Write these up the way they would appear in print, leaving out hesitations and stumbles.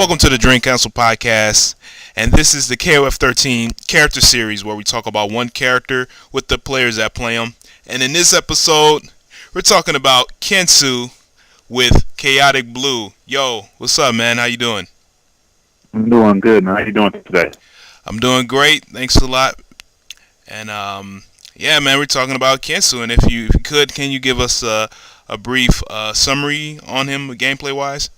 Welcome to the Dream Council podcast, and this is the KOF 13 character series where we talk about one character with the players that play them. And in this episode, we're talking about Kensou with Chaotic Blue. Yo, what's up, man? How you doing? I'm doing good, man. How you doing today? I'm doing great. Thanks a lot. And yeah, man, we're talking about Kensou, and if you could, can you give us a brief summary on him, gameplay wise?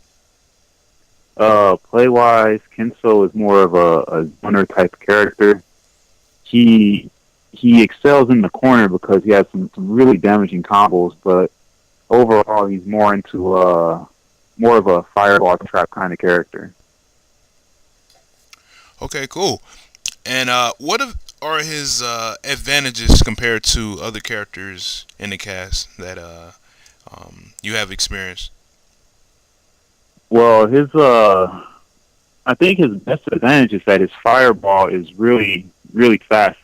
Play wise, Kensou is more of a runner type character. He excels in the corner because he has some really damaging combos, but overall he's more into more of a fireball trap kind of character. Okay, cool. And are his advantages compared to other characters in the cast that you have experienced? Well, I think his best advantage is that his fireball is really, really fast.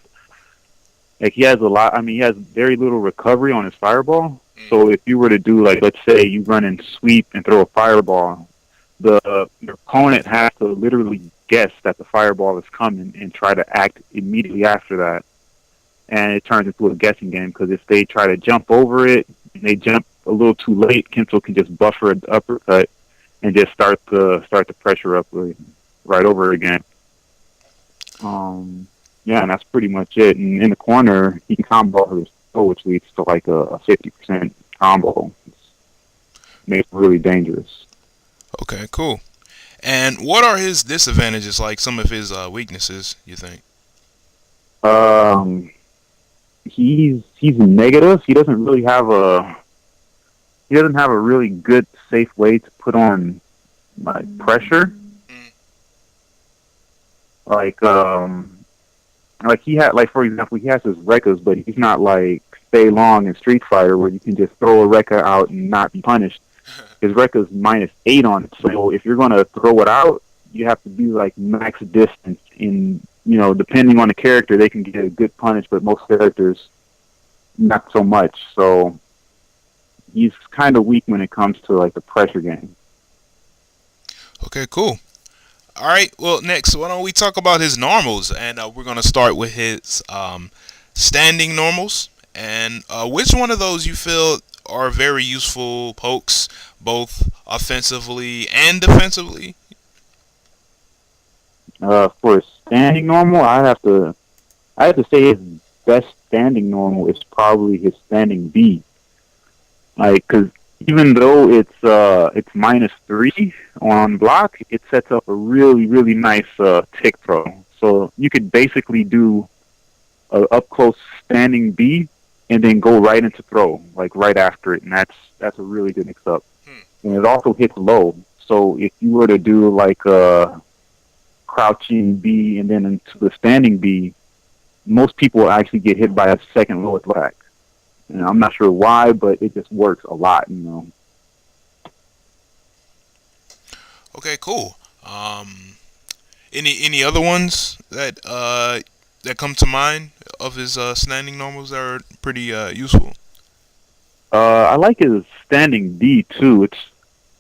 Like he has he has very little recovery on his fireball. So if you were to do, like, let's say you run and sweep and throw a fireball, your opponent has to literally guess that the fireball is coming and try to act immediately after that. And it turns into a guessing game because if they try to jump over it and they jump a little too late, Kensou can just buffer an uppercut and just start the pressure up right over again. Yeah, and that's pretty much it. And in the corner, he can combo his toe, which leads to like a 50% combo. It makes it really dangerous. Okay, cool. And what are his disadvantages, like some of his weaknesses, you think? He's negative. He doesn't have a really good, safe way to put on like pressure. Like for example, he has his Rekkas, but he's not like Stay Long in Street Fighter where you can just throw a Rekka out and not be punished. His Rekka's -8 on it, so if you're gonna throw it out, you have to be like max distance. In depending on the character, they can get a good punish, but most characters not so much. So he's kind of weak when it comes to like the pressure game. Okay, cool. All right. Well, next, why don't we talk about his normals? And we're gonna start with his standing normals. And which one of those you feel are very useful pokes, both offensively and defensively? For a standing normal, I have to say his best standing normal is probably his standing B. Like, because even though it's -3 on block, it sets up a really, really nice tick throw. So you could basically do a up close standing B and then go right into throw, like right after it, and that's a really good mix up. And it also hits low. So if you were to do like a crouching B and then into the standing B, most people actually get hit by a second lowest lag. And I'm not sure why, but it just works a lot, Okay, cool. Any other ones that come to mind of his standing normals that are pretty useful? I like his standing D too.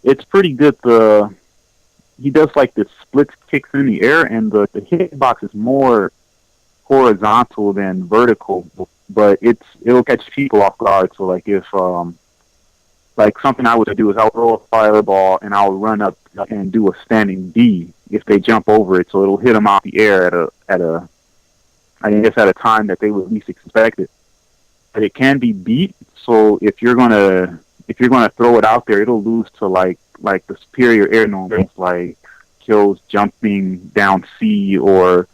It's pretty good. He does like the split kicks in the air, and the hitbox is more horizontal than vertical, but it'll catch people off guard. So like if like something I would do is I'll throw a fireball and I'll run up and do a standing D if they jump over it, so it'll hit them off the air at a time that they would least expect it. But it can be beat, so if you're gonna throw it out there, it'll lose to like the superior air normals, like Kill's jumping down C or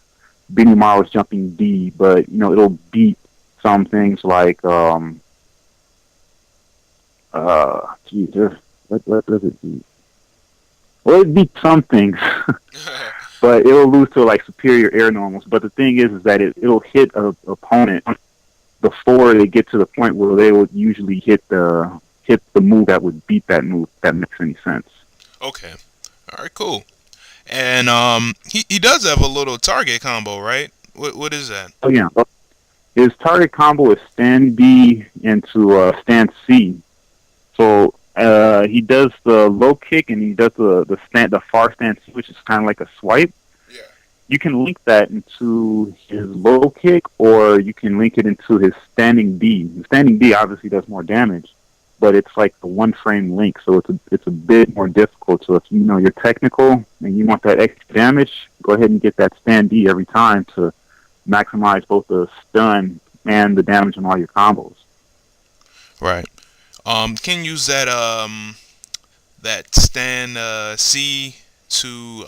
Benimaru's jumping D, but it'll beat some things like what does it beat? Well, it beats some things, but it'll lose to like superior air normals. But the thing is that it'll hit a opponent before they get to the point where they would usually hit the move that would beat that move. If that makes any sense. Okay. All right. Cool. And he does have a little target combo, right? What is that? Oh yeah, his target combo is stand B into stand C. So He does the low kick and he does the far stance, which is kind of like a swipe. Yeah. You can link that into his low kick, or you can link it into his standing D. The standing D obviously does more damage, but it's like the one frame link, so it's a bit more difficult. So if you know you're technical and you want that extra damage, go ahead and get that stand D every time to maximize both the stun and the damage on all your combos. Right. Can you use that stand C to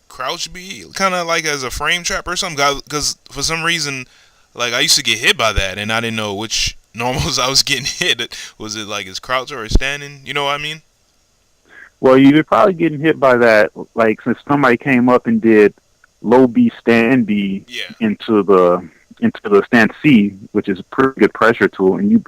crouch B, kind of like as a frame trap or something? Because for some reason, like I used to get hit by that, and I didn't know which normals I was getting hit. Was it like his crouch or his standing? You know what I mean? Well, you're probably getting hit by that, like since somebody came up and did low B stand B Yeah. into the stand C, which is a pretty good pressure tool, and you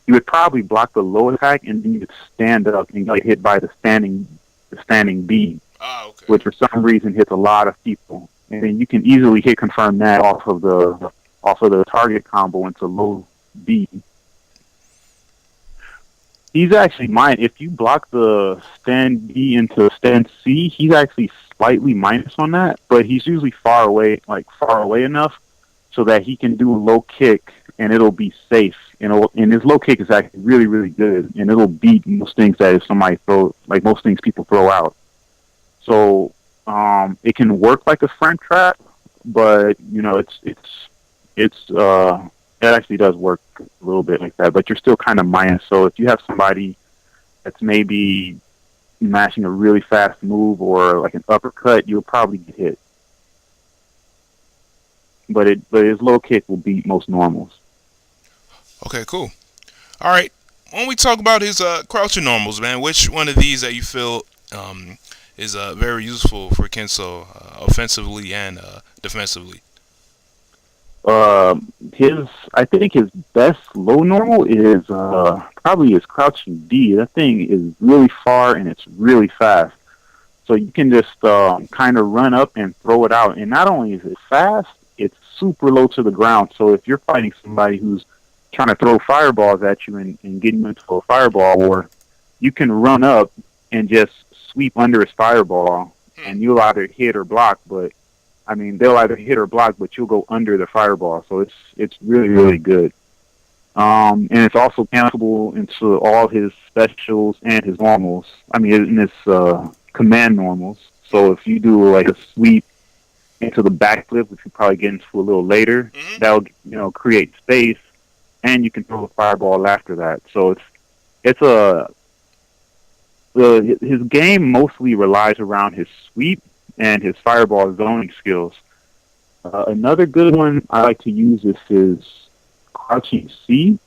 would probably block the low attack and then you would stand up and get hit by the standing B, Ah, okay. which for some reason hits a lot of people, and then you can easily hit confirm that off of the target combo into low B. He's actually mine. If you block the stand B into stand C, he's actually slightly minus on that, but he's usually far away enough so that he can do a low kick and it'll be safe. And his low kick is actually really, really good, and it'll beat most things that if somebody most things people throw out. So it can work like a front trap, but it actually does work a little bit like that, but you're still kind of minus. So if you have somebody that's maybe mashing a really fast move or like an uppercut, you'll probably get hit. But his low kick will beat most normals. Okay, cool. All right. When we talk about his crouching normals, man, which one of these that you feel is very useful for Kensou, offensively and defensively? I think his best low normal is probably his crouching D. That thing is really far and it's really fast. So you can just kind of run up and throw it out. And not only is it fast, it's super low to the ground. So if you're fighting somebody who's trying to throw fireballs at you and get you into a fireball war, you can run up and just sweep under his fireball, and you'll either hit or block. But I mean, they'll either hit or block, but you'll go under the fireball. So it's really, really good. And it's also cancelable into all his specials and his normals. I mean, in his command normals. So if you do like a sweep into the backflip, which we probably get into a little later, that'll create space, and you can throw a fireball after that. So his game mostly relies around his sweep and his fireball zoning skills. Another good one I like to use is his crouching C.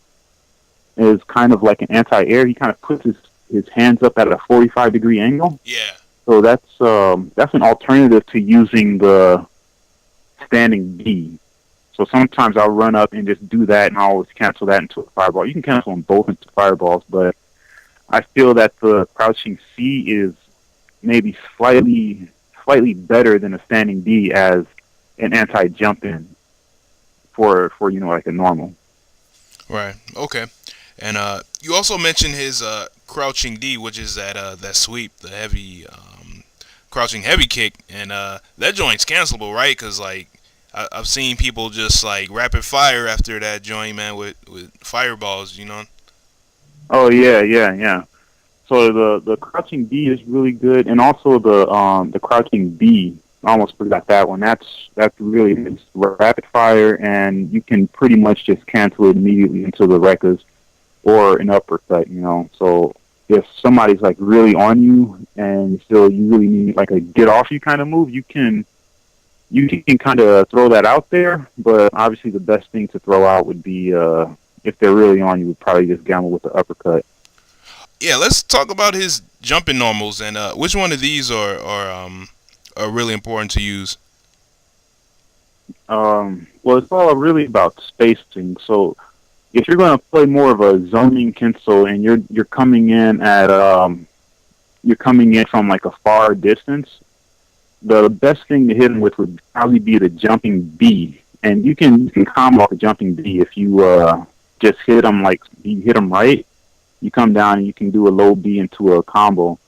Is kind of like an anti-air. He kind of puts his hands up at a 45-degree angle. Yeah. So that's an alternative to using the standing D. So sometimes I'll run up and just do that, and I'll always cancel that into a fireball. You can cancel them both into fireballs, but I feel that the crouching C is maybe slightly better than a standing D as an anti-jump in for like a normal. Right. Okay. And you also mentioned his crouching D, which is that sweep, the heavy crouching heavy kick, and that joint's cancelable, right? Because like I've seen people just like rapid fire after that joint, man, with fireballs, you know. Oh yeah. So the crouching D is really good, and also the crouching B. I almost forgot that one. That's really it's rapid fire, and you can pretty much just cancel it immediately into the Rekkas or an uppercut. So if somebody's like really on you and still you really need like a get off you kind of move, you can kind of throw that out there. But obviously the best thing to throw out would be if they're really on you, would probably just gamble with the uppercut. Yeah, let's talk about his jumping normals and which one of these are really important to use. Well, it's all really about spacing. So if you're going to play more of a zoning Kensou and you're coming in from like a far distance, the best thing to hit him with would probably be the jumping B, and you can combo the jumping B if you just hit him right. you come down and you can do a low B into a combo.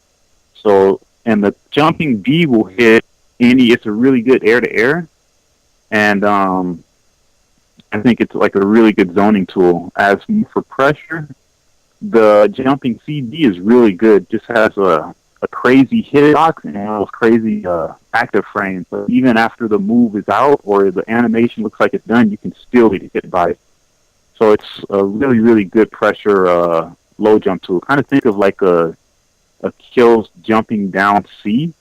So, and the jumping B will hit any. It's a really good air to air, and I think it's like a really good zoning tool. As for pressure, the jumping CD is really good. Just has a crazy hitbox and those crazy active frames. But even after the move is out or the animation looks like it's done, you can still get hit by it. So it's a really, really good pressure low jump tool. Kind of think of like a Kill's jumping down C,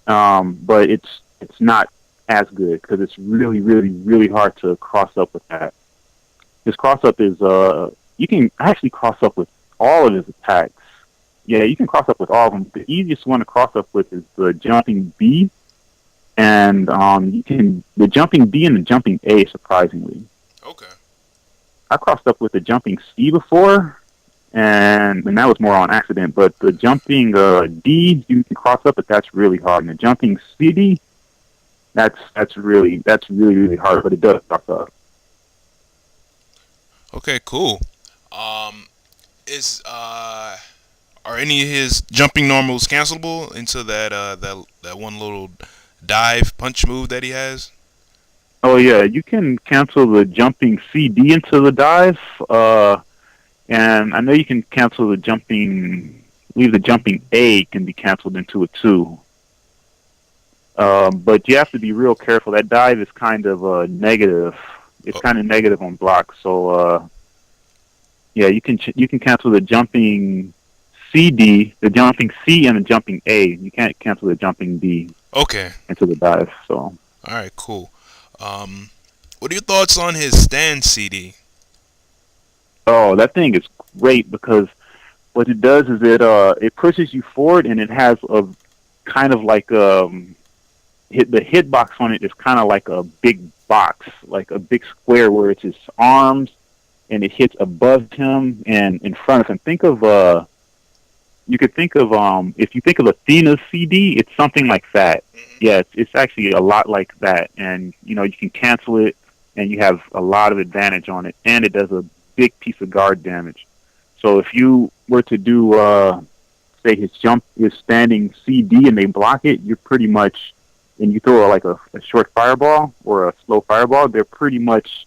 but it's not as good because it's really, really, really hard to cross up with that. His cross up is you can actually cross up with all of his attacks. Yeah, you can cross up with all of them. The easiest one to cross up with is the jumping B, and the jumping B and the jumping A, surprisingly. Okay. I crossed up with the jumping C before, and that was more on accident. But the jumping D, you can cross up, but that's really hard. And the jumping CD, that's really really hard, but it does cross up. Okay, cool. Is are any of his jumping normals cancelable into that one little dive punch move that he has? Oh yeah, you can cancel the jumping CD into the dive, and I know you can cancel the jumping. Leave the jumping A can be canceled into it too. But you have to be real careful. That dive is kind of negative. It's kind of negative on blocks. So yeah, you can cancel the jumping CD, the jumping C, and the jumping A. You can't cancel the jumping D. Okay. Into the dive. So. All right, cool. What are your thoughts on his stand CD? Oh, that thing is great because what it does is it pushes you forward, and it has a kind of like the hitbox on it is kind of like a big box, like a big square where it's his arms, and it hits above him and in front of him. Think of you could think of if you think of Athena's CD, it's something like that. Yeah, it's actually a lot like that, and you can cancel it, and you have a lot of advantage on it, and it does a big piece of guard damage. So if you were to do say his standing CD and they block it, you're pretty much, and you throw like a short fireball or a slow fireball, they pretty much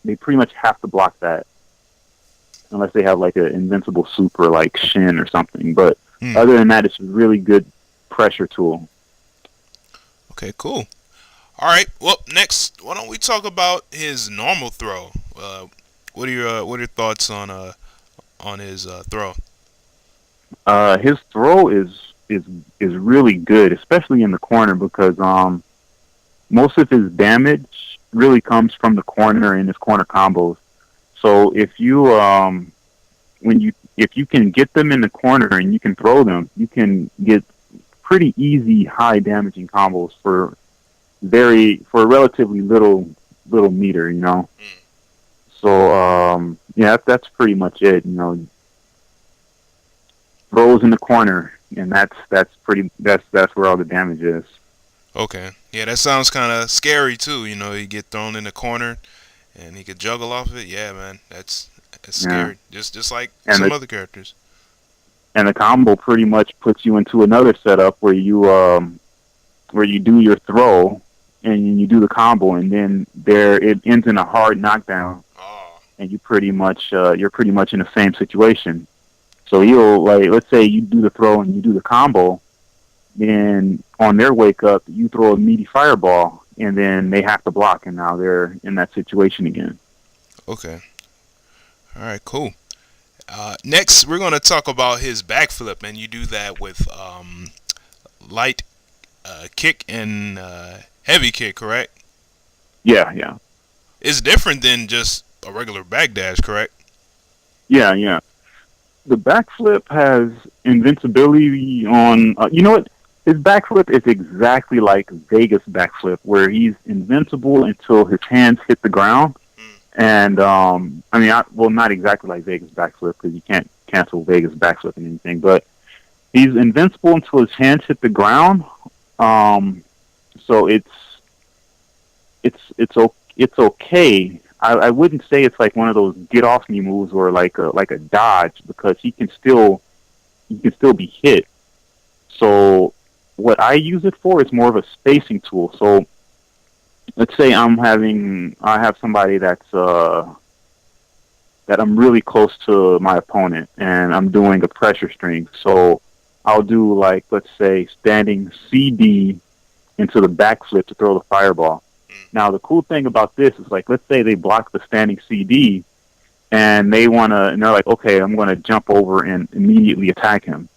have to block that. Unless they have like an invincible super like Shin or something. But other than that, it's a really good pressure tool. Okay, cool. All right. Well, next, why don't we talk about his normal throw? What are your thoughts on his throw? His throw is really good, especially in the corner, because most of his damage really comes from the corner and his corner combos. So if you if you can get them in the corner and you can throw them, you can get pretty easy high damaging combos for a relatively little meter, So yeah, that's pretty much it. Throws in the corner, and that's where all the damage is. Okay, yeah, that sounds kind of scary too. You get thrown in the corner, and he could juggle off of it. Yeah, man, that's scary. Just like some other characters. And the combo pretty much puts you into another setup where you do your throw and you do the combo, and then it ends in a hard knockdown, and you're pretty much in the same situation. So you'll, like, let's say you do the throw and you do the combo, then on their wake up, you throw a meaty fireball, and then they have to block, and now they're in that situation again. Okay. All right, cool. Next, we're going to talk about his backflip, and you do that with light kick and heavy kick, correct? Yeah. It's different than just a regular backdash, correct? Yeah. The backflip has invincibility on... you know what? His backflip is exactly like Vega's backflip, where he's invincible until his hands hit the ground. And, not exactly like Vega's backflip, because you can't cancel Vega's backflip and anything, but he's invincible until his hands hit the ground. So it's okay. I wouldn't say it's like one of those get off me moves or like a dodge, because he can still be hit. So what I use it for is more of a spacing tool. So let's say I have somebody that I'm really close to my opponent, and I'm doing a pressure string. So I'll do, like, let's say, standing CD into the backflip to throw the fireball. Now the cool thing about this is, like, let's say they block the standing CD, and and they're like, okay, I'm gonna jump over and immediately attack him.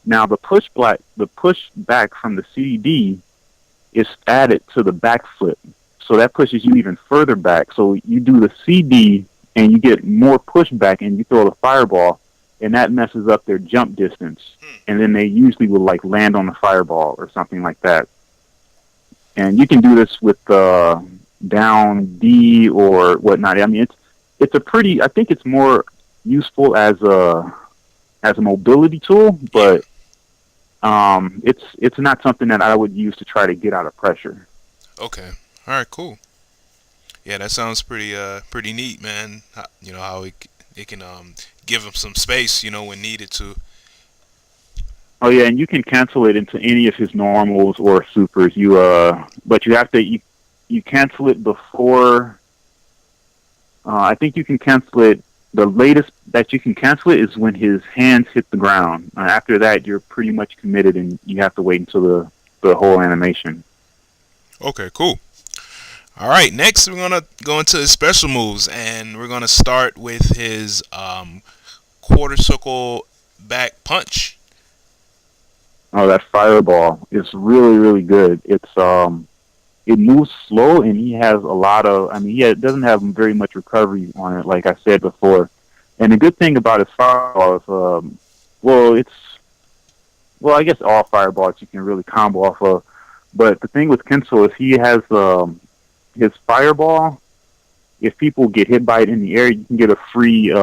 Now the push back from the CD is added to the backflip, so that pushes you even further back. So you do the CD and you get more pushback, and you throw the fireball, and that messes up their jump distance. And then they usually will, like, land on the fireball or something like that. And you can do this with down D or whatnot. I mean, it's a pretty. I think it's more useful as a mobility tool, but it's not something that I would use to try to get out of pressure. Okay. All right. Cool. Yeah, that sounds pretty neat, man. You know how it can give him some space, when needed to. Oh yeah, and you can cancel it into any of his normals or supers. But you cancel it before. I think you can cancel it. The latest that you can cancel it is when his hands hit the ground. After that, you're pretty much committed, and you have to wait until the whole animation. Okay. Cool. All right. Next, we're gonna go into his special moves, and we're gonna start with his quarter circle back punch. Oh, that fireball is really, really good. It moves slow, and he has a lot of. I mean, doesn't have very much recovery on it, like I said before. And the good thing about his fireball is, I guess all fireballs you can really combo off of. But the thing with Kensou is he has his fireball. If people get hit by it in the air, you can get a free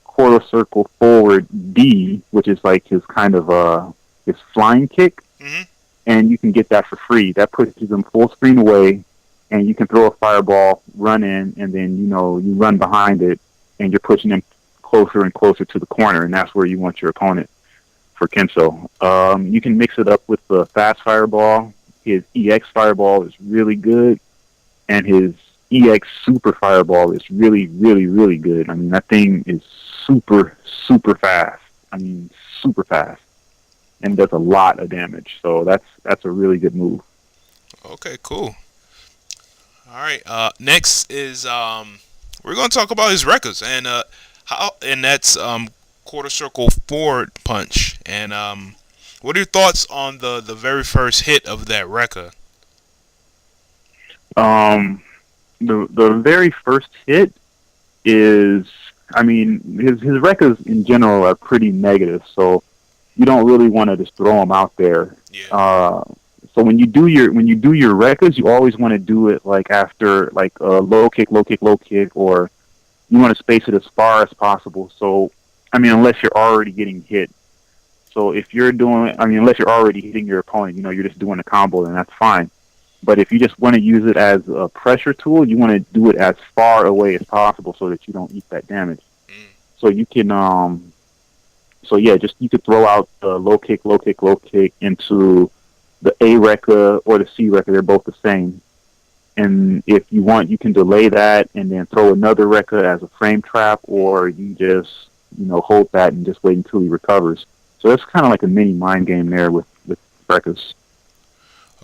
quarter circle forward D, which is like his kind of his flying kick. Mm-hmm. And you can get that for free. That pushes them full screen away, and you can throw a fireball, run in, and then you run behind it, and you're pushing them closer and closer to the corner, and that's where you want your opponent for Kensou. You can mix it up with the fast fireball. His EX fireball is really good, and his EX super fireball is really, really, really good. I mean, that thing is super, super fast. I mean, super fast. And does a lot of damage. So that's a really good move. Okay, cool. All right. Next is we're gonna talk about his records and that's quarter circle forward punch. And what are your thoughts on the very first hit of that record? The very first hit is, I mean, his records in general are pretty negative. So you don't really want to just throw them out there. Yeah. So when you do your records, you always want to do it like after like a low kick, or you want to space it as far as possible. So, I mean, unless you're already getting hit. So unless you're already hitting your opponent, you're just doing a combo, then that's fine. But if you just want to use it as a pressure tool, you want to do it as far away as possible so that you don't eat that damage. So you can you could throw out the low kick into the A record or the C record. They're both the same. And if you want, you can delay that and then throw another record as a frame trap, or you just, hold that and just wait until he recovers. So it's kind of like a mini mind game there with records.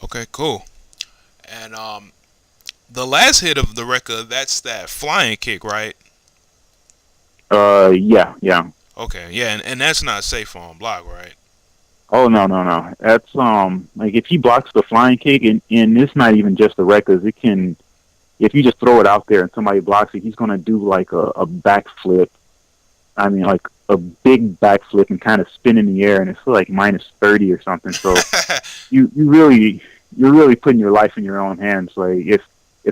Okay, cool. And the last hit of the record, that's that flying kick, right? Yeah. Okay, yeah, and that's not safe on block, right? Oh no. That's like if he blocks the flying kick, and it's not even just the records. It can, if you just throw it out there and somebody blocks it, he's gonna do like a backflip. I mean, like a big backflip and kind of spin in the air, and it's like -30 or something. So you're really putting your life in your own hands. Like if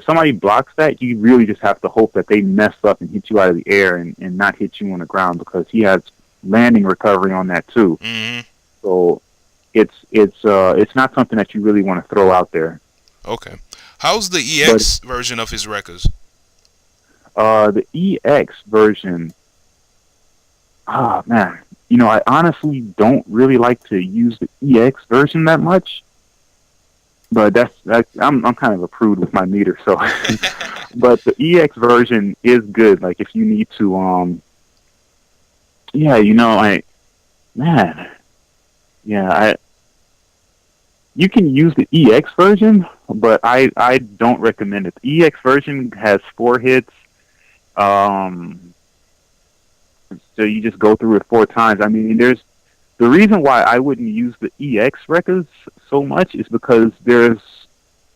somebody blocks that, you really just have to hope that they mess up and hit you out of the air and not hit you on the ground, because he has landing recovery on that too. Mm-hmm. So it's not something that you really want to throw out there. Okay. How's the But EX version of his records? the EX version, ah man, I honestly don't really like to use the EX version that much. But I'm kind of a prude with my meter, so. But the EX version is good. Like if you need to, yeah, man, yeah, you can use the EX version, but I don't recommend it. The EX version has 4 hits. Um, so you just go through it 4 times. I mean, the reason why I wouldn't use the EX records so much is because there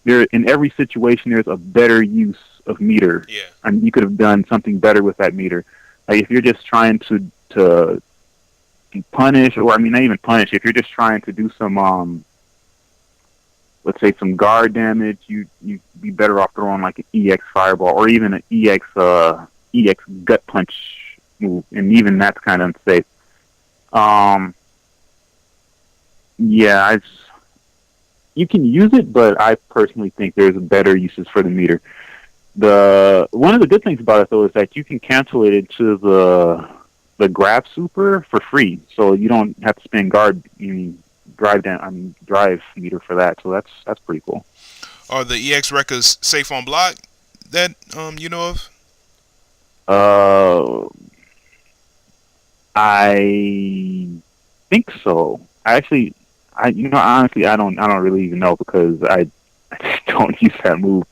in every situation there's a better use of meter. Yeah. I mean, you could have done something better with that meter. Like if you're just trying to punish, or I mean, not even punish. If you're just trying to do some let's say some guard damage, you'd be better off throwing like an EX fireball or even an EX gut punch move, and even that's kind of unsafe. Yeah, you can use it, but I personally think there's better uses for the meter. One of the good things about it though is that you can cancel it into the grab super for free, so you don't have to spend drive meter for that. So that's pretty cool. Are the EX records safe on block that you know of? Uh, I think so. Honestly, I don't really even know because I just don't use that move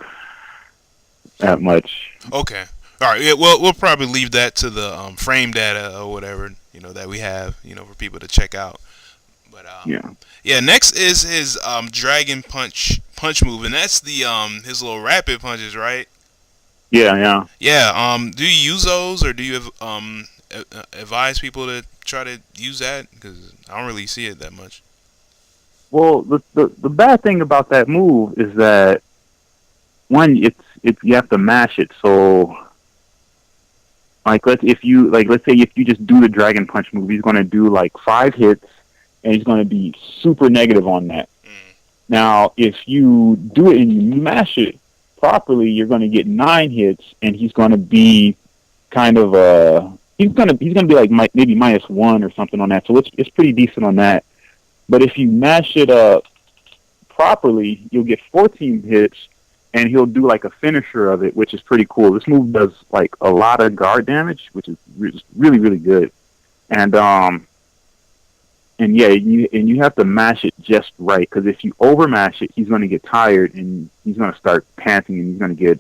that much. Okay. All right. Yeah, we'll probably leave that to the frame data or whatever that we have for people to check out. But Yeah. yeah. Next is his dragon punch move, and that's the his little rapid punches, right? Yeah, yeah. Yeah. Do you use those, or do you advise people to try to use that? Because I don't really see it that much. Well, the bad thing about that move is that one, it's you have to mash it. So, like let's say if you just do the dragon punch move, he's going to do like 5 hits, and he's going to be super negative on that. Now, if you do it and you mash it properly, you're going to get 9 hits, and he's going to be kind of he's going to be like maybe -1 or something on that. So it's pretty decent on that. But if you mash it up properly, you'll get 14 hits, and he'll do like a finisher of it, which is pretty cool. This move does like a lot of guard damage, which is really, really good. And yeah, you have to mash it just right, because if you overmash it, he's going to get tired and he's going to start panting and he's going to get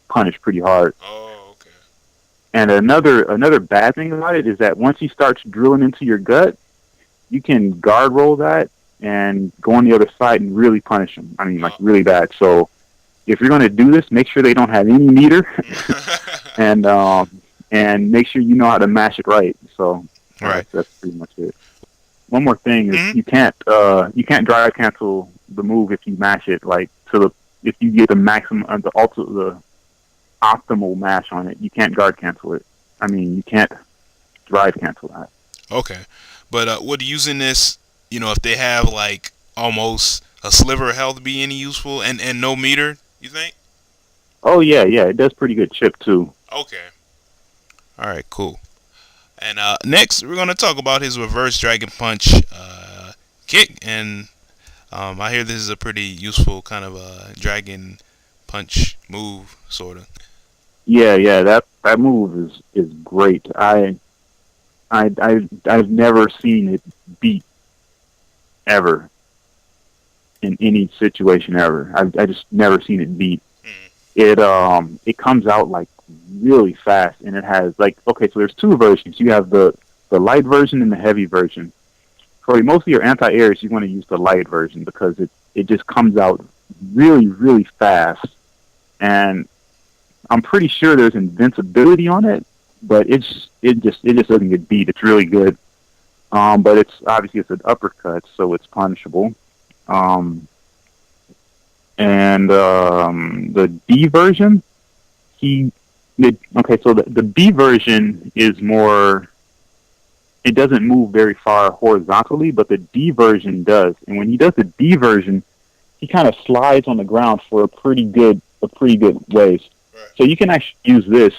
punished pretty hard. Oh, okay. And another bad thing about it is that once he starts drilling into your gut, you can guard roll that and go on the other side and really punish him. I mean, like really bad. So if you're going to do this, make sure they don't have any meter, and make sure you know how to mash it right. So right. That's pretty much it. One more thing is you can't drive cancel the move if you mash it like if you get the maximum the optimal mash on it. You can't guard cancel it. I mean, you can't drive cancel that. Okay. But would using this, if they have like almost a sliver of health, be any useful and no meter, you think? Oh yeah, it does pretty good chip too. Okay. All right, cool. And next we're gonna talk about his reverse dragon punch kick, and I hear this is a pretty useful kind of dragon punch move, sort of. Yeah, that move is great. I've never seen it beat ever in any situation ever. I just never seen it beat. It comes out like really fast, and it has like, okay, so there's 2 versions. You have the light version and the heavy version. For most of your anti-airs, you want to use the light version because it just comes out really, really fast, and I'm pretty sure there's invincibility on it, but it just doesn't get beat. It's really good. But it's obviously it's an uppercut, so it's punishable. And the B version, so the B version is more. It doesn't move very far horizontally, but the D version does. And when he does the D version, he kind of slides on the ground for a pretty good ways. Right. So you can actually use this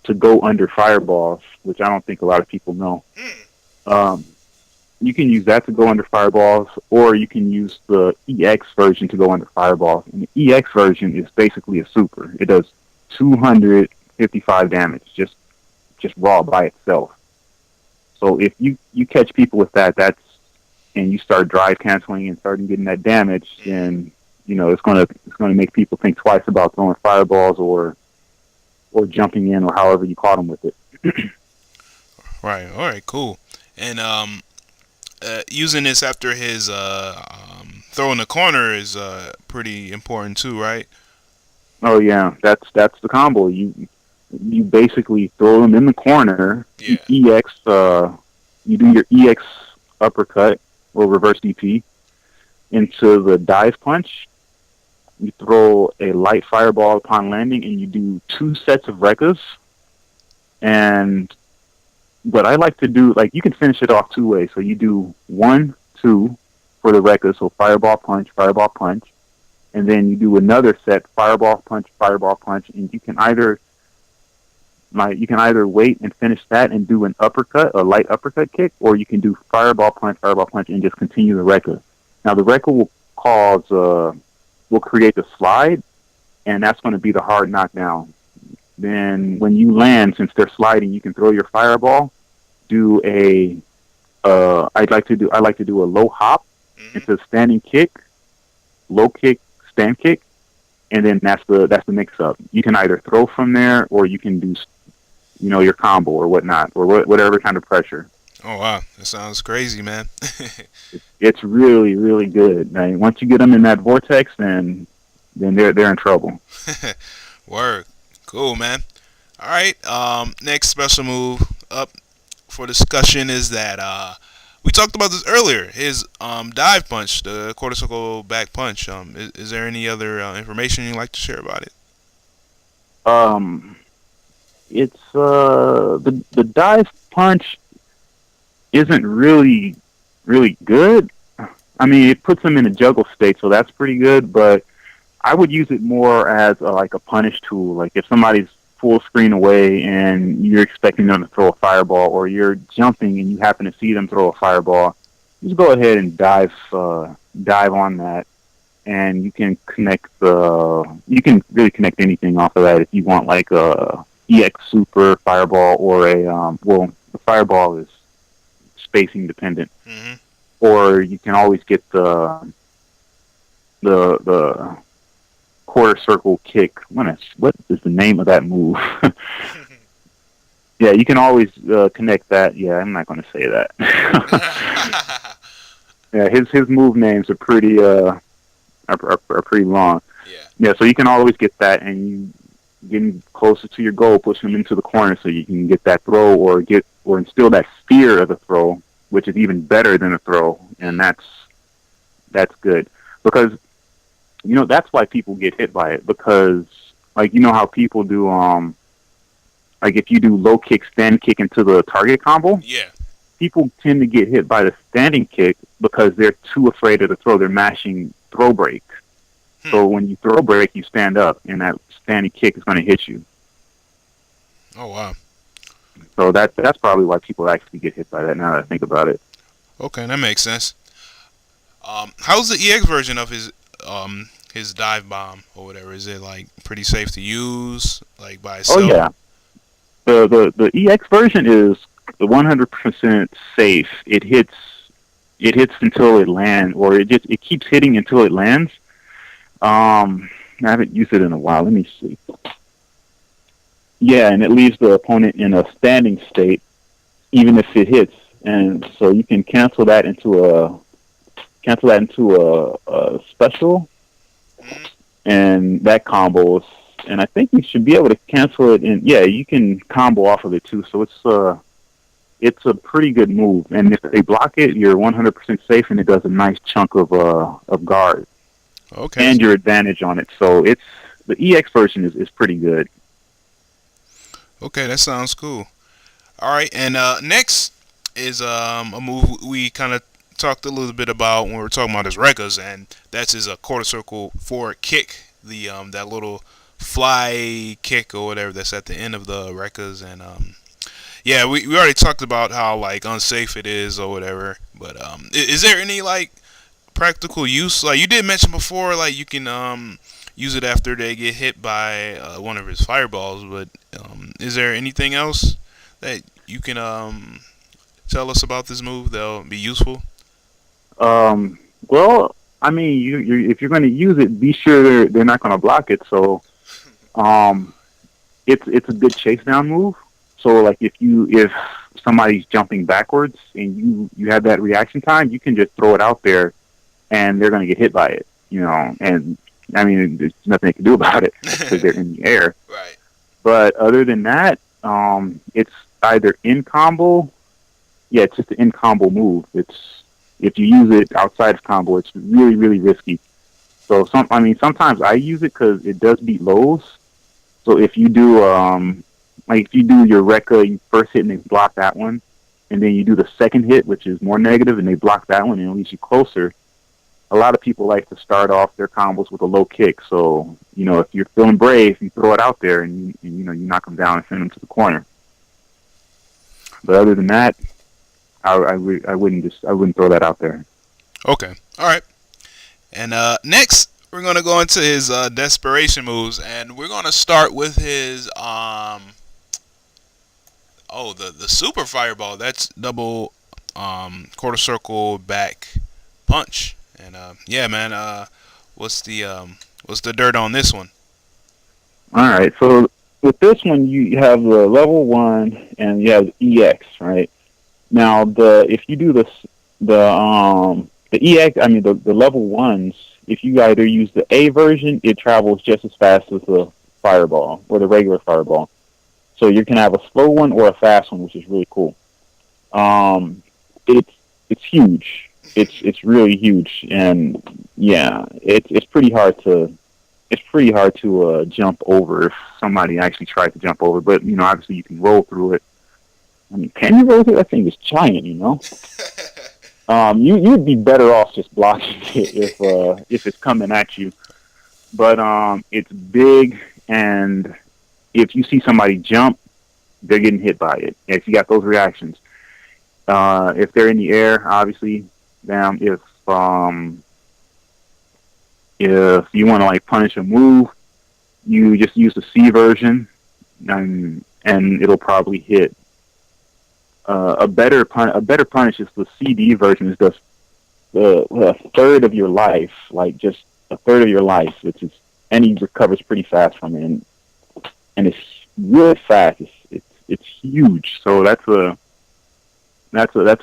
to go under fireballs, which I don't think a lot of people know. Mm. Um, you can use that to go under fireballs, or you can use the EX version to go under fireballs. And the EX version is basically a super. It does 255 damage, just raw by itself. So if you catch people with that, and you start drive canceling and starting getting that damage, then it's gonna make people think twice about throwing fireballs or jumping in or however you caught them with it. Right. All right. Cool. And using this after his throw in the corner is pretty important too, right? Oh yeah, that's the combo. You basically throw them in the corner. Yeah. EX, you do your EX uppercut or reverse DP into the dive punch. You throw a light fireball upon landing, and you do 2 sets of Rekkas. And what I like to do, like you can finish it off 2 ways. So you do 1, 2 for the Rekkas, so fireball punch, and then you do another set, fireball punch, and you can either wait and finish that and do an uppercut, a light uppercut kick, or you can do fireball punch, and just continue the Rekka. Now the Rekka will create the slide, and that's going to be the hard knockdown. Then when you land, since they're sliding, you can throw your fireball. Do a I like to do a low hop into a standing kick, low kick, stand kick, and then that's the mix up. You can either throw from there, or you can do your combo or whatnot, or whatever kind of pressure. Oh wow, that sounds crazy, man. It's really really good. Now, once you get them in that vortex, then they're in trouble. Word. Cool, man. All right. Next special move up for discussion is that we talked about this earlier. His dive punch, the quarter circle back punch. Is there any other information you'd like to share about it? Um, it's the dive punch isn't really good. I mean, it puts them in a juggle state, so that's pretty good. But I would use it more as like a punish tool. Like if somebody's full screen away and you're expecting them to throw a fireball, or you're jumping and you happen to see them throw a fireball, just go ahead and dive on that, and you can really connect anything off of that if you want, like a EX super fireball, or the fireball is spacing dependent, Mm-hmm. or you can always get the quarter circle kick. What is the name of that move? Yeah, you can always connect that. Yeah, I'm not going to say that. Yeah, his move names are pretty are pretty long. Yeah. Yeah, so you can always get that, and you getting closer to your goal, push him into the corner so you can get that throw, or instill that fear of the throw, which is even better than a throw, and that's good, because that's why people get hit by it, because like how people do like if you do low kick, stand kick into the target combo, Yeah. people tend to get hit by the standing kick because they're too afraid of the throw. They're mashing throw break. So when you throw break, you stand up, and that standing kick is going to hit you. Oh wow. So that's probably why people actually get hit by that, now that I think about it. Okay, that makes sense. How's the EX version of his dive bomb or whatever? Is it like pretty safe to use, like by itself? Oh yeah, the EX version is 100% safe. It hits until it lands, or it keeps hitting until it lands. I haven't used it in a while. Let me see. Yeah, and it leaves the opponent in a standing state, even if it hits, and so you can cancel that into a special, and that combos. And I think you should be able to cancel it. And yeah, you can combo off of it too. So it's a pretty good move. And if they block it, you're 100% safe, and it does a nice chunk of guard. Okay. And your advantage on it. So the EX version is pretty good. Okay, that sounds cool. All right, and next is a move we kind of talked a little bit about when we were talking about his records, and that's his quarter circle forward kick, the that little fly kick or whatever that's at the end of the records, and yeah, we already talked about how like unsafe it is or whatever. But is there any like practical use? Like you did mention before, like you can use it after they get hit by one of his fireballs. But is there anything else that you can tell us about this move that'll be useful? Well, I mean, you if you're going to use it, be sure they're not going to block it. So, um, it's a good chase down move. So, like if somebody's jumping backwards and you have that reaction time, you can just throw it out there, and they're going to get hit by it. And I mean, there's nothing they can do about it because they're in the air. Right. But other than that, it's either in combo. Yeah, it's just an in combo move. It's if you use it outside of combo, it's really really risky. So sometimes I use it because it does beat lows. So if you do like if you do your Rekka, you first hit and they block that one, and then you do the second hit, which is more negative, and they block that one and it leaves you closer. A lot of people like to start off their combos with a low kick. So if you're feeling brave, you throw it out there and you knock them down and send them to the corner. But other than that, I wouldn't throw that out there. Okay. All right. And next, we're gonna go into his desperation moves, and we're gonna start with his the super fireball. That's double quarter circle back punch. And yeah, man. What's the dirt on this one? All right. So with this one, you have the level 1 and you have EX, right? Now if you do the EX, I mean the level 1s, if you either use the A version, it travels just as fast as the fireball or the regular fireball. So you can have a slow one or a fast one, which is really cool. It's huge. It's really huge, and yeah, it's pretty hard to jump over if somebody actually tried to jump over. But obviously you can roll through it. I mean, can you roll through? That thing is giant, You'd be better off just blocking it if it's coming at you. But it's big, and if you see somebody jump, they're getting hit by it. If you got those reactions, if they're in the air, obviously, damn. If you want to like punish a move, you just use the C version, and it'll probably hit. A better punish is the CD version. Is just a third of your life, like just a third of your life, which is, and he recovers pretty fast from it, and it's really fast. It's huge. So that's a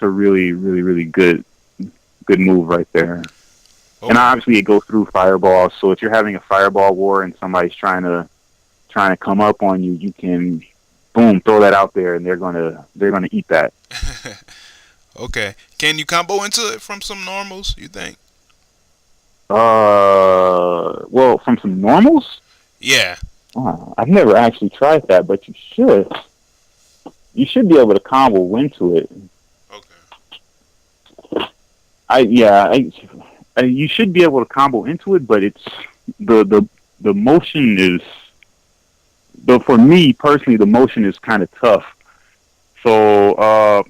really really really good move right there. Okay. And obviously it goes through fireballs. So if you're having a fireball war and somebody's trying to come up on you, you can boom throw that out there, and they're gonna eat that. Okay. Can you combo into it from some normals, you think? Well, from some normals? Yeah. I've never actually tried that, but you should. You should be able to combo into it. Okay. You should be able to combo into it, but it's the motion is. But for me personally, the motion is kind of tough. So,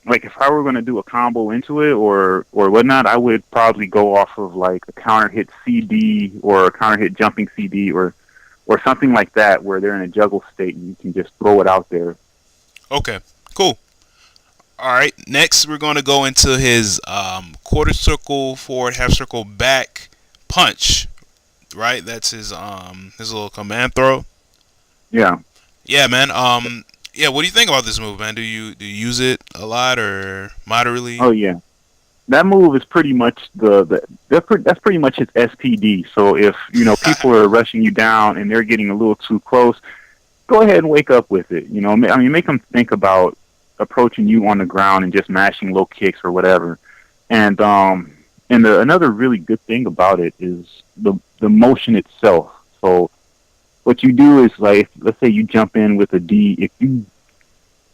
like if I were going to do a combo into it or whatnot, I would probably go off of like a counter hit CD or a counter hit jumping CD or something like that, where they're in a juggle state and you can just throw it out there. Okay, cool. All right, next we're going to go into his quarter circle forward, half circle back punch. Right, that's his little command throw. Yeah. Yeah, man. Yeah. What do you think about this move, man? Do you use it a lot or moderately? Oh yeah, that move is pretty much that's pretty much his SPD. So if people are rushing you down and they're getting a little too close, go ahead and wake up with it. I mean, make them think about approaching you on the ground and just mashing low kicks or whatever. And another really good thing about it is the motion itself. So what you do is, like, let's say you jump in with a D. If you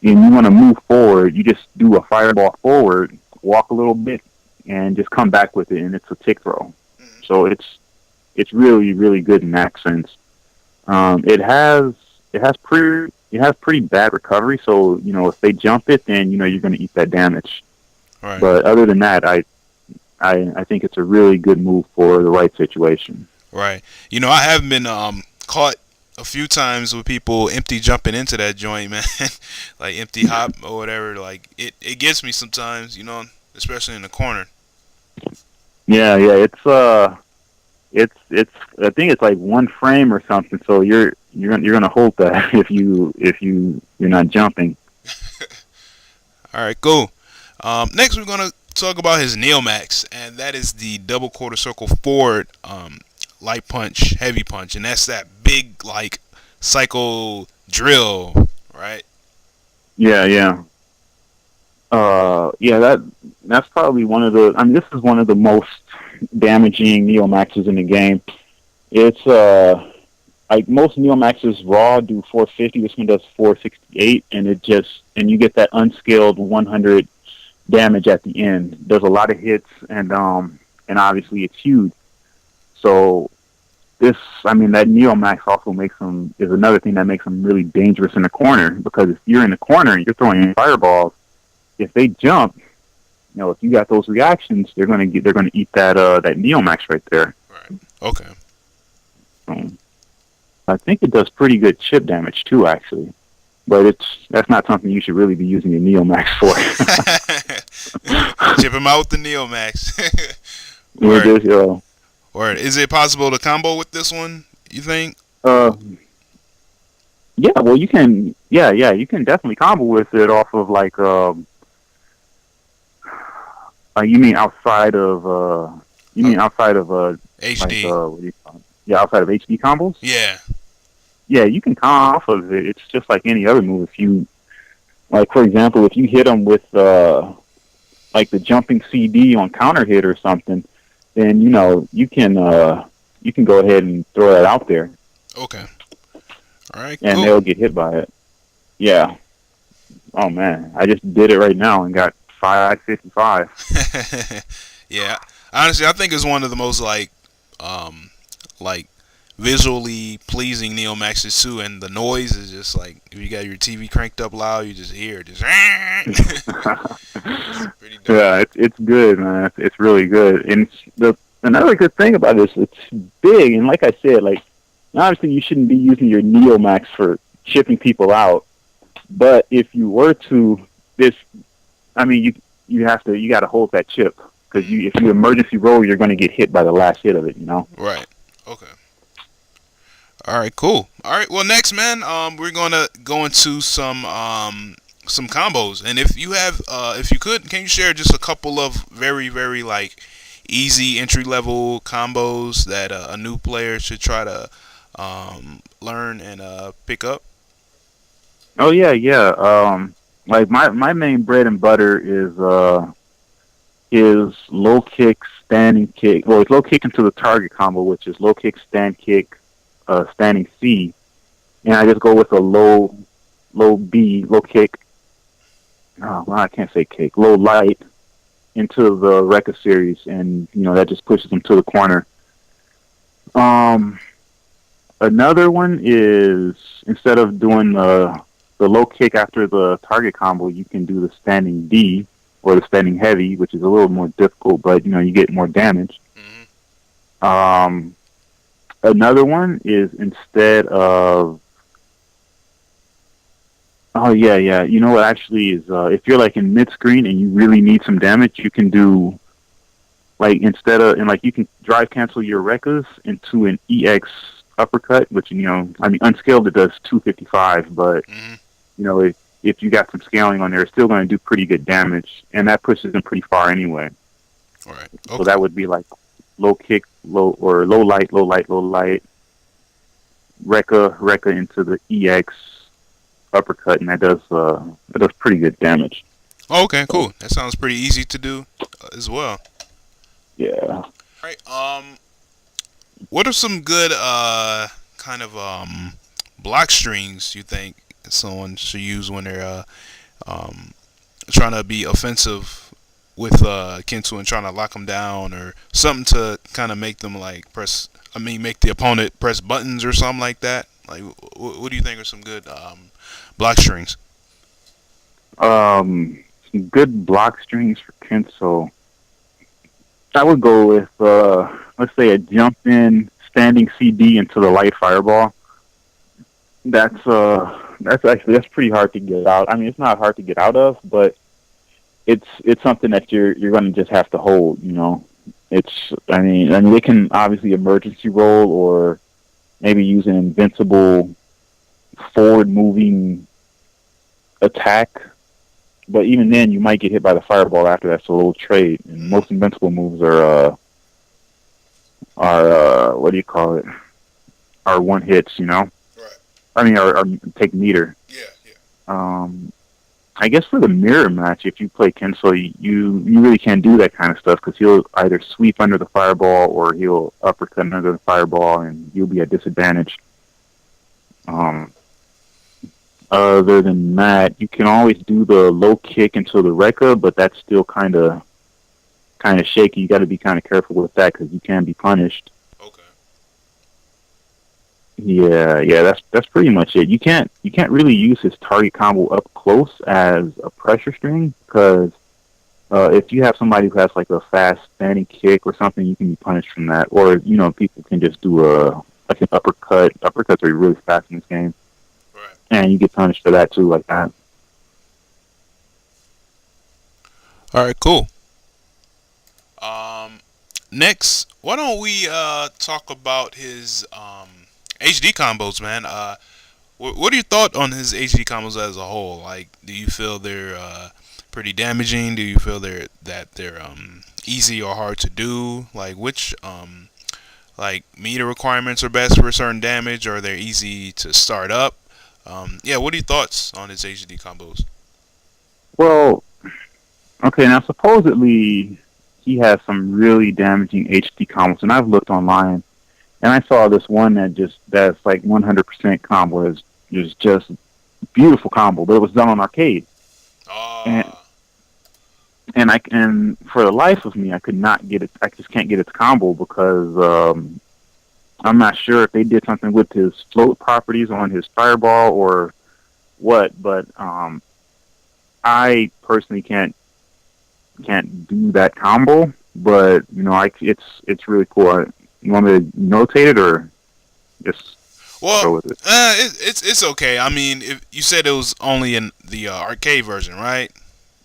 want to move forward, you just do a fireball forward, walk a little bit, and just come back with it, and it's a tick throw. Mhm. So it's really really good in that sense. It has it has pretty bad recovery. So if they jump it, then you're going to eat that damage. Right. But other than that, I think it's a really good move for the right situation. Right. I have been caught a few times with people empty jumping into that joint, man. Like empty hop or whatever. Like it gets me sometimes, especially in the corner. Yeah, yeah, it's I think it's like one frame or something. So you're gonna hold that if you're not jumping. All right, cool. Next, we're gonna talk about his Neomax, and that is the double quarter circle forward light punch, heavy punch, and that's that big like cycle drill, right? Yeah, yeah. Yeah, that's probably one of the. I mean, this is one of the most damaging Neo Maxes in the game. It's like most Neo Maxes raw do 450. This one does 468, and you get that unskilled 100 damage at the end. There's a lot of hits, and obviously it's huge. So I mean, that Neo Max also is another thing that makes them really dangerous in the corner, because if you're in the corner and you're throwing fireballs, if they jump, if you got those reactions, they're gonna eat that Neomax right there. Right. Okay. Um, I think it does pretty good chip damage too, actually. But that's not something you should really be using your Neomax for. Chip him out with the Neomax. We're Word. just, Word. Is it possible to combo with this one? You think? uh, yeah, well, you can, yeah, yeah, you can definitely combo with it off of you mean outside of HD. what do you call it? Yeah, outside of HD combos? Yeah. Yeah, you can come off of it. It's just like any other move. If you, like, for example, if you hit them with like the jumping CD on counter hit or something, then you can go ahead and throw that out there, Okay. All right. and Cool. they'll get hit by it. Yeah. Oh man, I just did it right now and got 555. Yeah. Honestly, I think it's one of the most like visually pleasing Neo Maxes too, and the noise is just like if you got your TV cranked up loud, you just hear it. Just it's pretty dope. Yeah, it's good, man. It's really good. And another good thing about this, it's big, and like I said, like obviously you shouldn't be using your Neomax for chipping people out, but if you were to, this, I mean, you got to hold that chip, because if you emergency roll, you're going to get hit by the last hit of it. Right. Okay. All right. Cool. All right. Well, next, man, we're gonna go into some combos, and if you could, can you share just a couple of very, very like easy entry level combos that a new player should try to learn and pick up? Oh yeah, yeah. Like my main bread and butter is low kick, standing kick. Well, it's low kick into the target combo, which is low kick, stand kick, standing C, and I just go with a low B, low kick. Oh, well, I can't say kick. Low light into the Rekka series, and that just pushes them to the corner. Another one is, instead of doing the low kick after the target combo, you can do the standing D or the standing heavy, which is a little more difficult, but you get more damage. Mm-hmm. Another one is, instead of, oh yeah, yeah, you know what actually is, if you're like in mid screen and you really need some damage, you can do, like, you can drive cancel your Rekkas into an EX uppercut, which, I mean, unskilled it does 255, but Mm-hmm. if you got some scaling on there, it's still going to do pretty good damage, and that pushes them pretty far anyway. All right. So Okay. that would be like low kick, low light, Rekka into the EX uppercut, and that does pretty good damage. Okay. Cool. That sounds pretty easy to do as well. Yeah. All right. What are some good kind of block strings you think someone should use when they're trying to be offensive with Kensou and trying to lock him down, or something to kind of make them like press. I mean, make the opponent press buttons or something like that. Like, what do you think are some good block strings? Some good block strings for Kensou. I would go with let's say a jump in standing CD into the light fireball. That's pretty hard to get out. I mean, it's not hard to get out of, but it's something that you're going to just have to hold. You know, I mean, they can obviously emergency roll or maybe use an invincible forward moving attack. But even then, you might get hit by the fireball after that's a little trade. And most invincible moves are what do you call it? Are one hits, you know. Right. I mean, are take meter. Yeah, yeah. I guess for the mirror match, if you play Kensou, you really can't do that kind of stuff because he'll either sweep under the fireball or he'll uppercut under the fireball, and you'll be at disadvantage. Other than that, you can always do the low kick into the Rekka, but that's still kind of shaky. You got to be kind of careful with that because you can be punished. Okay. Yeah, that's pretty much it. You can't really use his target combo up close as a pressure string because if you have somebody who has like a fast standing kick or something, you can be punished from that. Or people can just do like an uppercut. Uppercuts are really fast in this game. And you get punished for that too, like that. All right, cool. Next, why don't we talk about his HD combos, man? What are your thoughts on his HD combos as a whole? Like, do you feel they're pretty damaging? Do you feel they're easy or hard to do? Like, which like meter requirements are best for certain damage, or they're easy to start up? Yeah, what are your thoughts on his HD combos? Well, okay, now supposedly he has some really damaging HD combos, and I've looked online, and I saw this one that's like 100% combo. Is just beautiful combo, but it was done on arcade, and for the life of me, I could not get it. I just can't get its combo because I'm not sure if they did something with his float properties on his fireball or what, but I personally can't do that combo. But it's really cool. You want me to notate it or just go with it? It's okay. I mean, if you said it was only in the arcade version, right?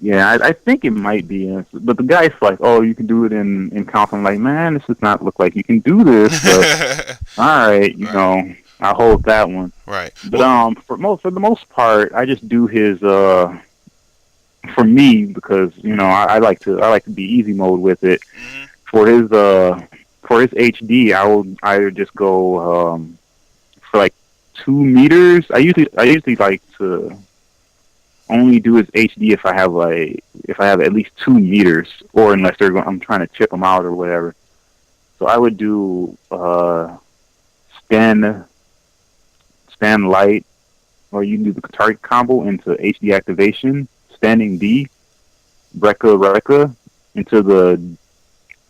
Yeah, I think it might be, but the guy's like, "Oh, you can do it in console." I'm like, man, this does not look like you can do this. But, all right, I'll hold that one. Right. But for the most part, I just do his for me because I like to be easy mode with it. Mm-hmm. For his HD, I will either just go for like 2 meters. I usually like to only do his HD if I have at least 2 meters, or unless I'm trying to chip them out or whatever. So I would do stand light, or you can do the target combo into HD activation, standing D, Rekka into the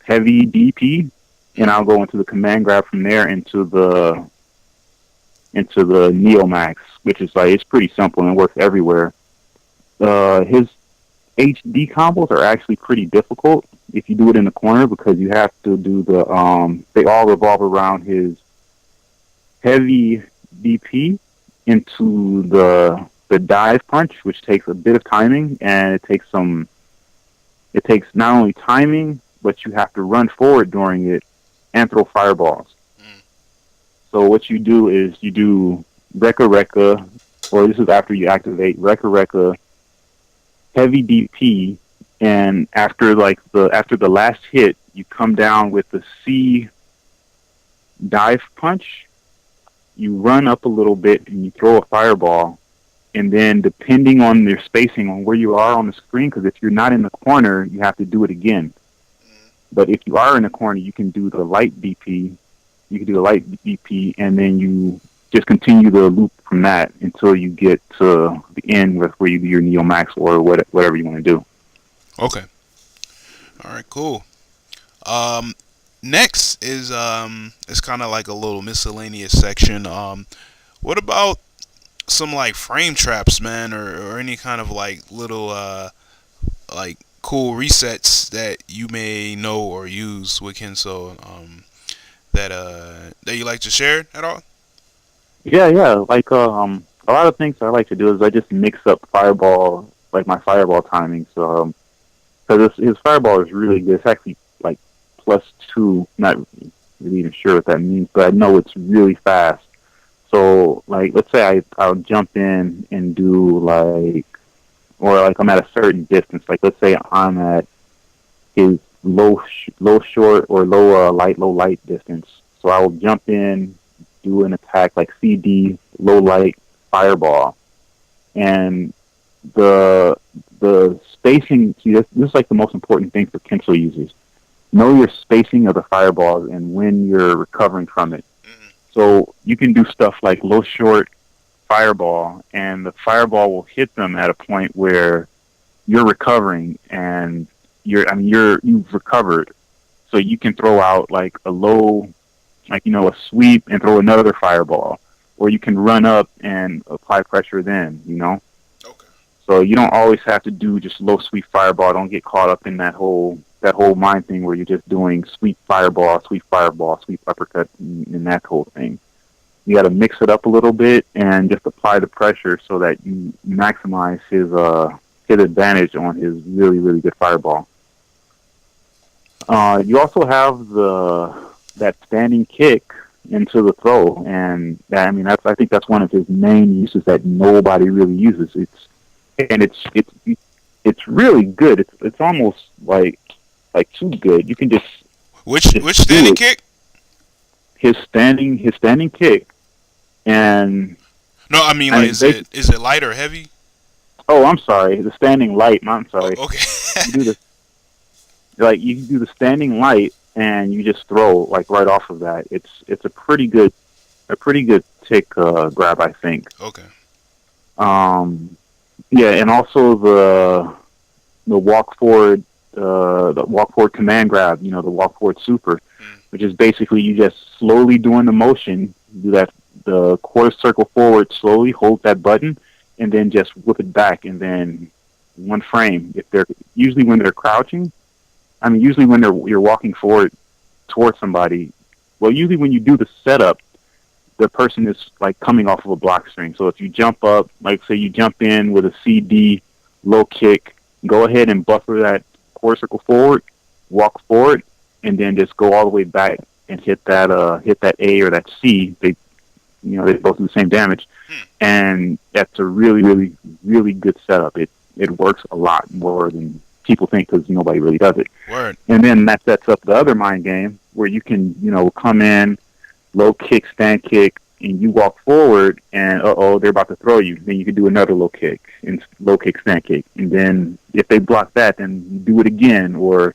heavy DP, and I'll go into the command grab from there into the Neo Max, which is like, it's pretty simple and works everywhere. His HD combos are actually pretty difficult if you do it in the corner because you have to do they all revolve around his heavy DP into the dive punch, which takes a bit of timing, and it takes not only timing, but you have to run forward during it and throw fireballs. So what you do is you do Rekka, or this is after you activate Rekka, heavy DP, and after the last hit, you come down with the C dive punch. You run up a little bit and you throw a fireball, and then depending on your spacing on where you are on the screen, because if you're not in the corner, you have to do it again. But if you are in the corner, you can do the light DP. You can do the light DP, and then you just continue the loop from that until you get to the end where you do your Neo Max or whatever you want to do. Okay. All right, cool. Um, Next is it's kind of like a little miscellaneous section. What about some like frame traps, man, or any kind of like little like cool resets that you may know or use with Kensou that you like to share at all? Yeah, yeah. Like a lot of things I like to do is I just mix up fireball, like my fireball timing. So because his fireball is really good. It's actually like +2. Not really even sure what that means, but I know it's really fast. So like, let's say I'll jump in and do like, or like I'm at a certain distance. Like let's say I'm at his low short or low light distance. So I will jump in, do an attack like CD low light fireball, and the the spacing. See, this is like the most important thing for Kensho users. Know your spacing of the fireballs and when you're recovering from it. Hmm. So you can do stuff like low short fireball, and the fireball will hit them at a point where you're recovering and you've recovered. So you can throw out like a low, like a sweep and throw another fireball, or you can run up and apply pressure then. Okay. So you don't always have to do just low sweep fireball. Don't get caught up in that whole mind thing where you're just doing sweep fireball, sweep uppercut, and that whole thing. You got to mix it up a little bit and just apply the pressure so that you maximize his advantage on his really really good fireball. You also have the that standing kick into the throw, and I mean I think that's one of his main uses that nobody really uses. It's really good. It's almost like too good. You can Which do standing it. kick? His standing kick, and No, I mean I like mean basically. is it light or heavy? Oh, I'm sorry. The standing light. I'm Oh, sorry. okay. You do the you do the standing light, and you just throw like right off of that. It's a pretty good tick grab, I think. Okay. Um, yeah, and also the walk forward command grab. The walk forward super, Mm. which is basically you just slowly doing the motion, do that the quarter circle forward slowly, hold that button, and then just whip it back, and then one frame. If they're usually when they're crouching, I mean usually when you're walking forward towards somebody. Well, usually when you do the setup, the person is like coming off of a block string. So if you jump up, like say you jump in with a CD low kick, go ahead and buffer that quarter circle forward, walk forward, and then just go all the way back and hit that A or that C. They both do the same damage, Hmm. and that's a really really really good setup. It works a lot more than people think because nobody really does it. Word. And then that sets up the other mind game where you can come in low kick, stand kick, and you walk forward, and they're about to throw you. Then you can do another low kick, stand kick, and then if they block that, then you do it again, or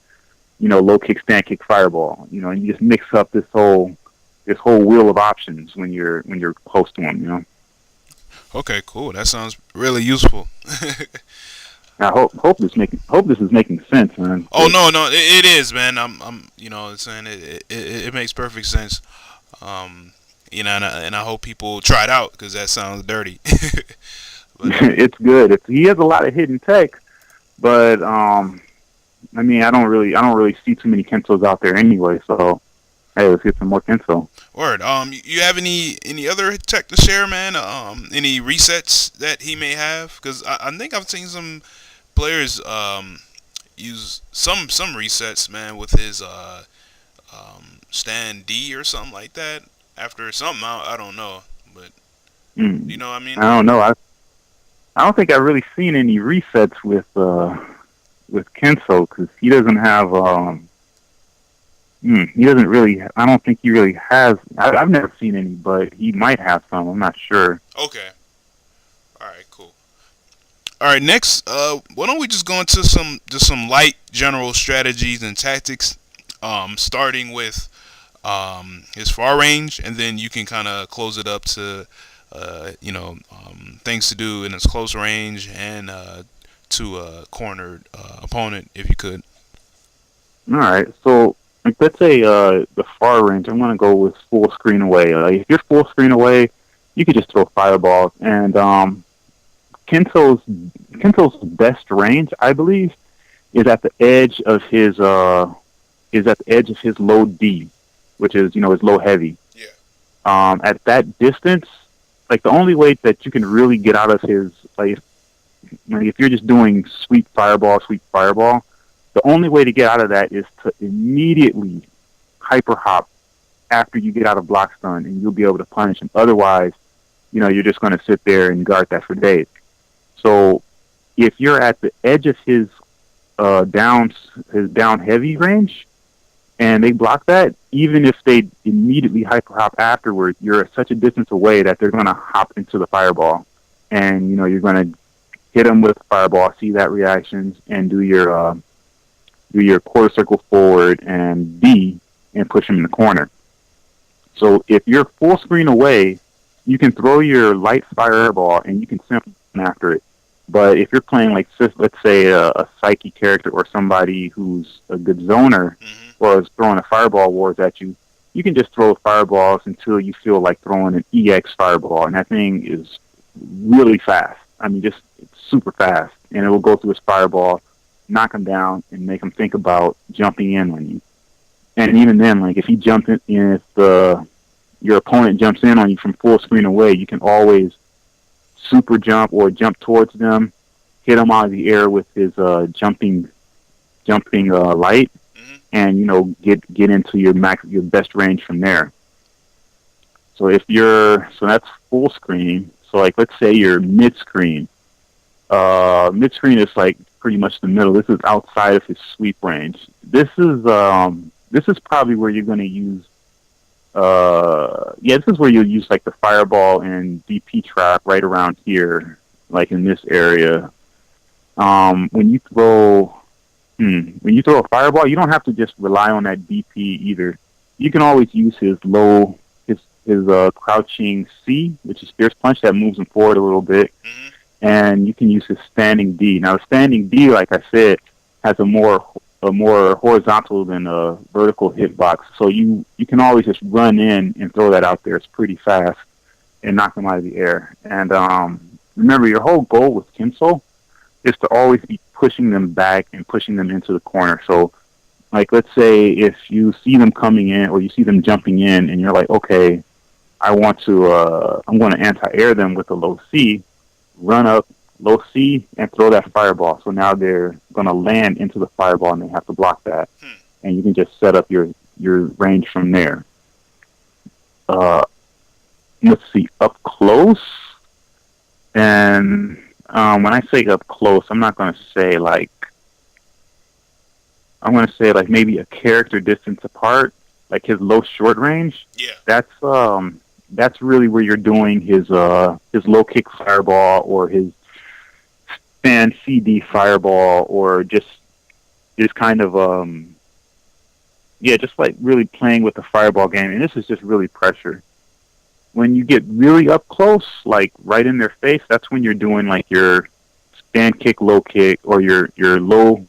low kick, stand kick, fireball. And you just mix up this whole wheel of options when you're close to them. Okay, cool. That sounds really useful. I hope this is making sense, man. Oh no, no, it is, man. Saying it makes perfect sense. Um, and I hope people try it out because that sounds dirty. But It's good. He has a lot of hidden tech, but I mean, I don't really see too many Kensos out there anyway. So hey, let's get some more Kenso. word. You have any other tech to share, man? Any resets that he may have? Because I think I've seen some players use some resets, man, with his stand D or something like that. After something, I don't know, but Mm. you know what I mean. I don't know. I don't think I've really seen any resets with Kenso because he doesn't have he doesn't really. I don't think he really has. I've never seen any, but he might have some. I'm not sure. Okay. All right. Cool. All right. Next, why don't we just go into some light general strategies and tactics, starting with his far range, and then you can kind of close it up to things to do in his close range and to a cornered opponent if you could. All right. So, like, let's say the far range. I'm gonna go with full screen away. If you're full screen away, you could just throw fireballs. And Kensou's Kensou's best range, I believe, is at the edge of his low D, which is his low heavy. Yeah. At that distance, like the only way that you can really get out of his like if you're just doing sweep fireball, the only way to get out of that is to immediately hyper hop after you get out of block stun, and you'll be able to punish him. Otherwise, you're just going to sit there and guard that for days. So if you're at the edge of his down heavy range, and they block that, even if they immediately hyper hop afterward, you're at such a distance away that they're going to hop into the fireball, and you're going to hit them with the fireball, see that reactions, and do your quarter circle forward and B, and push them in the corner. So if you're full screen away, you can throw your light fireball and you can simply run after it. But if you're playing like, let's say a psyche character or somebody who's a good zoner, or is throwing a fireball wars at you, you can just throw fireballs until you feel like throwing an EX fireball, and that thing is really fast. I mean, just it's super fast, and it will go through his fireball, knock him down, and make him think about jumping in on you. And even then, like if he jumps in, if your opponent jumps in on you from full screen away, you can always super jump or jump towards them, hit him out of the air with his jumping light, and get into your best range from there. So that's full screen. So like let's say you're mid screen. Mid screen is like pretty much the middle. This is outside of his sweep range. This is probably where you're going to use. This is where you'll use like the fireball and DP trap right around here, like in this area. When you throw a fireball, you don't have to just rely on that DP either. You can always use his crouching C, which is fierce punch, that moves him forward a little bit, and you can use his standing D. Now, the standing D, like I said, has a more horizontal than a vertical hitbox, so you can always just run in and throw that out there. It's pretty fast and knock them out of the air. And remember, your whole goal with Kensou is to always be pushing them back and pushing them into the corner. So, like, let's say if you see them coming in or you see them jumping in, and you're like, okay, I'm going to anti-air them with a low C, run up, low C, and throw that fireball. So now they're going to land into the fireball, and they have to block that. And you can just set up your range from there. Let's see, up close. And when I say up close, I'm not going to say like, I'm going to say like maybe a character distance apart, like his low short range. Yeah. That's really where you're doing his low kick fireball or his stand CD fireball, or just kind of just like really playing with the fireball game. And this is just really pressure. When you get really up close, like right in their face, that's when you're doing like your stand kick, low kick, or your low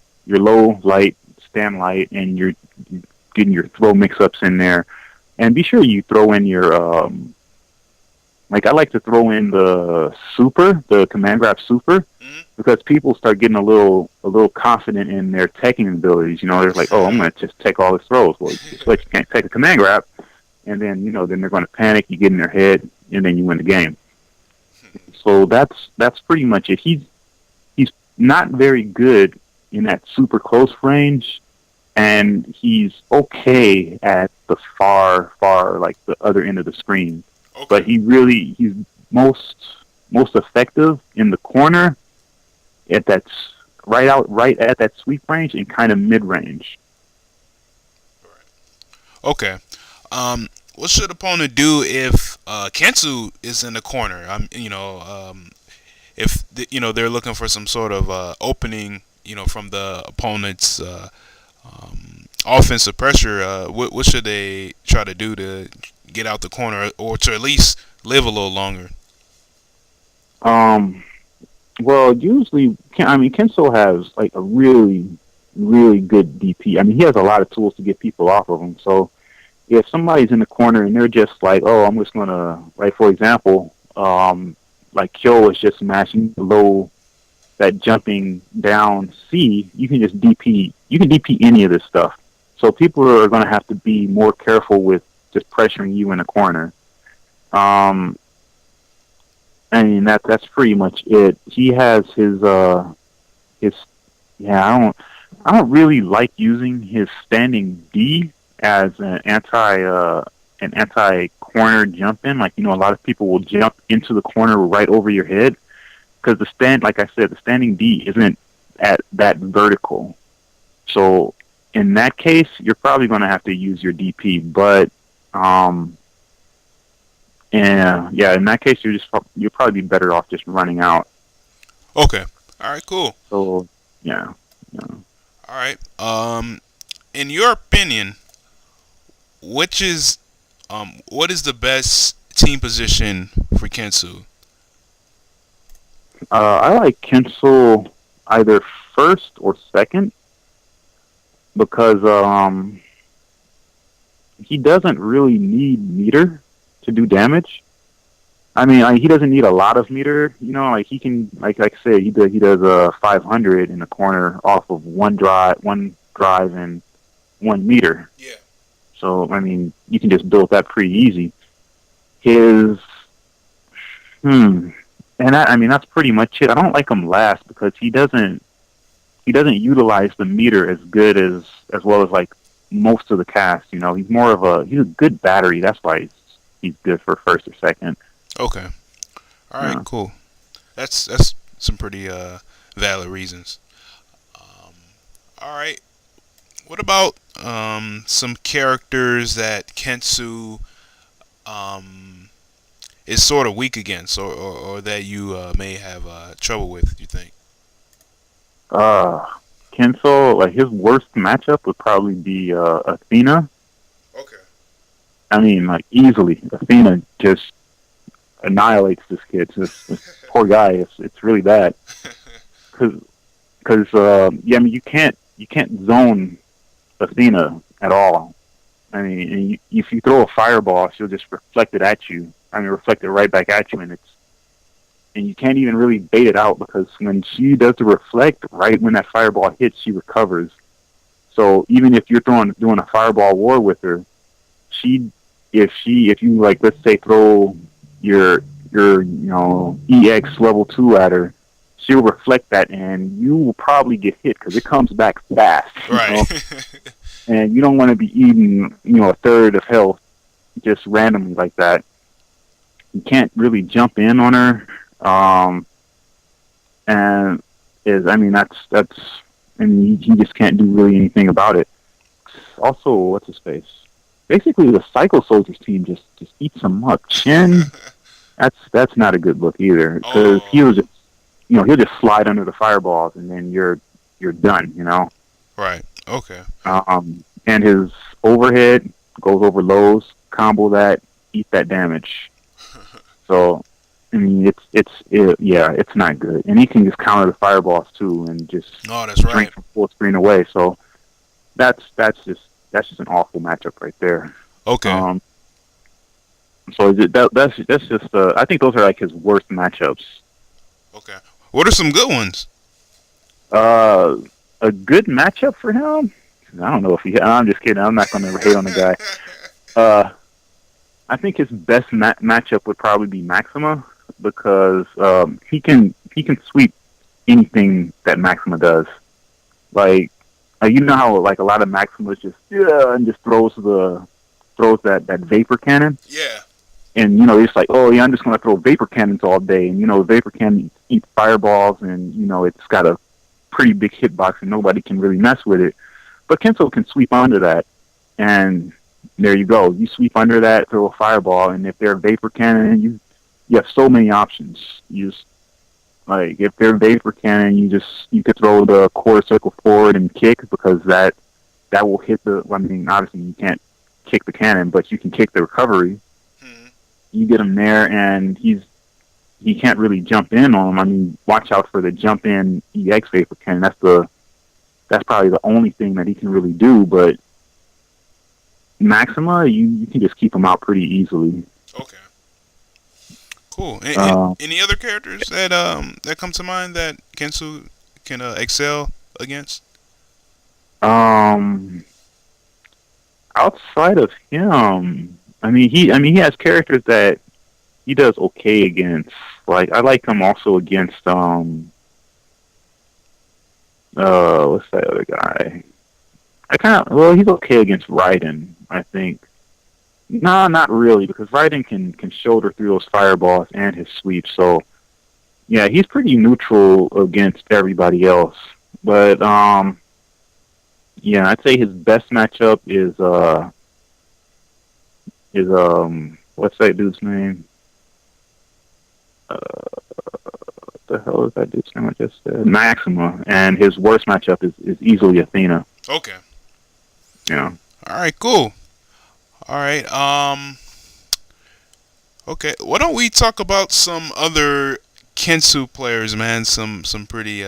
light, stand light, and you're getting your throw mix-ups in there. And be sure you throw in your like I like to throw in the command grab super, because people start getting a little confident in their teching abilities. They're like, oh, I'm going to just take all his throws. Well, it's like you can't take a command grab, and then then they're going to panic. You get in their head, and then you win the game. So that's pretty much it. He's not very good in that super close range, and he's okay at the far like the other end of the screen. Okay. But he's most effective in the corner at that right at that sweep range and kind of mid range. Okay. What should opponent do if Kensou is in the corner? If they're looking for some sort of opening, from the opponent's offensive pressure, what should they try to do to get out the corner, or to at least live a little longer? Well, usually, Kensou has like a really really good DP. I mean, he has a lot of tools to get people off of him. So if somebody's in the corner and they're just like, oh, I'm just gonna, like for example, like Kyo is just mashing low that jumping down C, you can just DP. You can DP any of this stuff. So people are going to have to be more careful with just pressuring you in the corner. I mean that's pretty much it. He has his yeah. I don't really like using his standing D as an anti corner jump in. Like a lot of people will jump into the corner right over your head because like I said, the standing D isn't at that vertical. So in that case, you're probably going to have to use your DP. But and yeah, in that case, you'll probably be better off just running out. Okay. All right. Cool. So yeah, yeah. All right. In your opinion, which is what is the best team position for Kensou? I like Kensou either first or second because he doesn't really need meter to do damage. I mean, he doesn't need a lot of meter. Like he can, like I said, he does a 500 in the corner off of one drive, and 1 meter. Yeah. So I mean, you can just build that pretty easy. His and I mean that's pretty much it. I don't like him last because he doesn't utilize the meter as good as well as like most of the cast. He's a good battery. That's why he's good for first or second. Okay. All right. Yeah. Cool. That's some pretty valid reasons. All right. What about some characters that Kensou is sort of weak against, or that you may have trouble with? You think? Kensou, like his worst matchup would probably be Athena. Okay. I mean, like easily, Athena just annihilates this kid. This poor guy. It's really bad. Because yeah, I mean you can't zone Athena at all. I mean, if you throw a fireball, she'll just reflect it at you. I mean, reflect it right back at you, and you can't even really bait it out because when she does the reflect, right when that fireball hits, she recovers. So even if you're doing a fireball war with her, if you like, let's say throw your EX level 2 at her, she'll reflect that, and you will probably get hit because it comes back fast. Right. And you don't want to be eating a third of health just randomly like that. You can't really jump in on her. And he just can't do really anything about it. Also, what's his face? Basically, the Psycho Soldiers team just eats him up. Chin, that's not a good look either because he'll just slide under the fireballs and then you're done. Right. Okay. And his overhead goes over lows, combo that, eat that damage. So, I mean, it's not good. And he can just counter the fireballs too, and just that's right. drink from full screen away. So that's just an awful matchup right there. Okay. So that's just I think those are like his worst matchups. Okay. What are some good ones? A good matchup for him? I don't know if I'm just kidding. I'm not going to hate on the guy. I think his best matchup would probably be Maxima because he can sweep anything that Maxima does. Like you know how like a lot of Maximas just throws that vapor cannon. Yeah. And it's like, oh yeah, I'm just going to throw vapor cannons all day, and vapor cannon eats fireballs, and it's got a pretty big hitbox, and nobody can really mess with it. But Kensou can sweep under that, and there you go. You sweep under that, throw a fireball, and if they're a vapor cannon, you have so many options. You just like if they're a vapor cannon, you could throw the quarter circle forward and kick because that will hit the. I mean, obviously you can't kick the cannon, but you can kick the recovery. Mm-hmm. You get him there, and he can't really jump in on him. I mean, watch out for the jump in EX vapor cannon. that's probably the only thing that he can really do. But Maxima, you can just keep him out pretty easily. Okay. Cool. Uh, Any other characters that come to mind that Kensou can excel against? um, outside of him, I mean, he has characters that he does okay against. Like I like him also against what's that other guy? I kind of well, he's okay against Raiden, I think. Nah, not really, because Raiden can shoulder through those fireballs and his sweep. So yeah, he's pretty neutral against everybody else. But yeah, I'd say his best matchup is what's that dude's name? What the hell is that dude's name I just said? Maxima, and his worst matchup is easily Athena. Okay. Yeah. All right. Cool. All right. Okay. Why don't we talk about some other Kensou players, man? Some pretty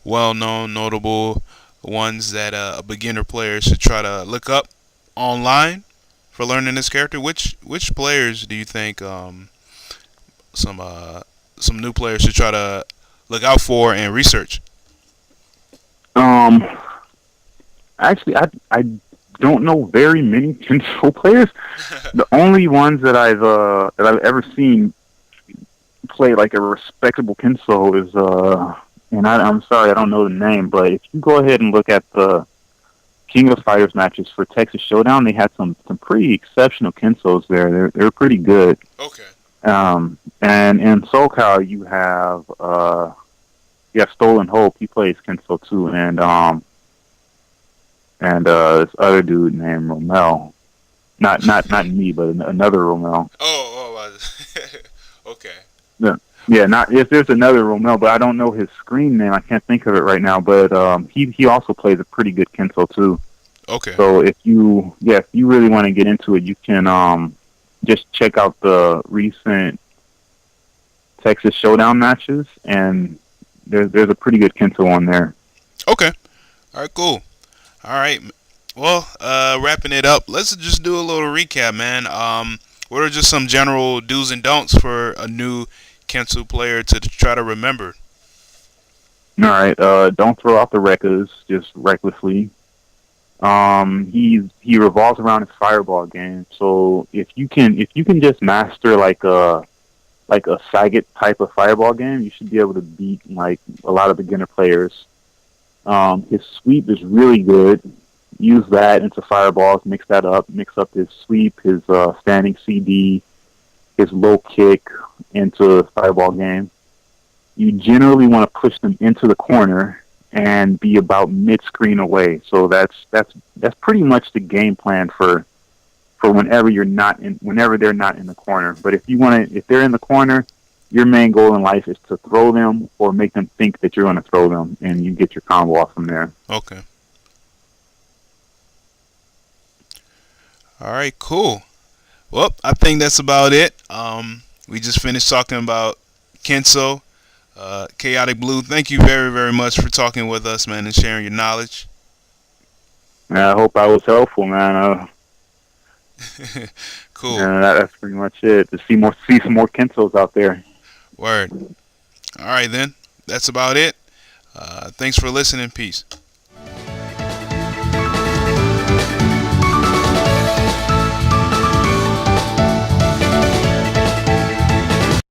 well known, notable ones that a beginner player should try to look up online for learning this character. Which players do you think some some new players should try to look out for and research? Um. Actually, I don't know very many Kensho players. The only ones that I've ever seen play like a respectable Kensho is and I'm sorry I don't know the name, but if you go ahead and look at the King of Fighters matches for Texas Showdown, they had some pretty exceptional Kensos there. They're pretty good. Okay. And in SoCal you have Stolen Hope. He plays Kenso too, and this other dude named Romel. Not me, but another Romel. Okay. Yeah, yeah. Not if there's another Romel, but I don't know his screen name. I can't think of it right now. But he also plays a pretty good Kenso too. Okay. So if you really want to get into it, you can just check out the recent Texas Showdown matches, and there's a pretty good Kenso on there. Okay. All right. Cool. All right. Well, wrapping it up, let's just do a little recap, man. What are just some general do's and don'ts for a new Kensou player to try to remember? All right. Don't throw out the Rekkas just recklessly. He revolves around his fireball game. So if you can just master like a Sagat type of fireball game, you should be able to beat like a lot of beginner players. His sweep is really good. Use that into fireballs, mix that up, mix up his sweep, his standing CD, his low kick into a fireball game. You generally want to push them into the corner and be about mid-screen away. So that's pretty much the game plan for whenever they're not in the corner. But if they're in the corner, your main goal in life is to throw them or make them think that you're going to throw them, and you get your combo off from there. Okay. All right. Cool. Well, I think that's about it. We just finished talking about Kensou. Chaotic Blue, thank you very, very much for talking with us, man, and sharing your knowledge. I hope I was helpful, man. Cool. That's pretty much it. To see some more Kensos out there. Word. All right, then. That's about it. Thanks for listening. Peace.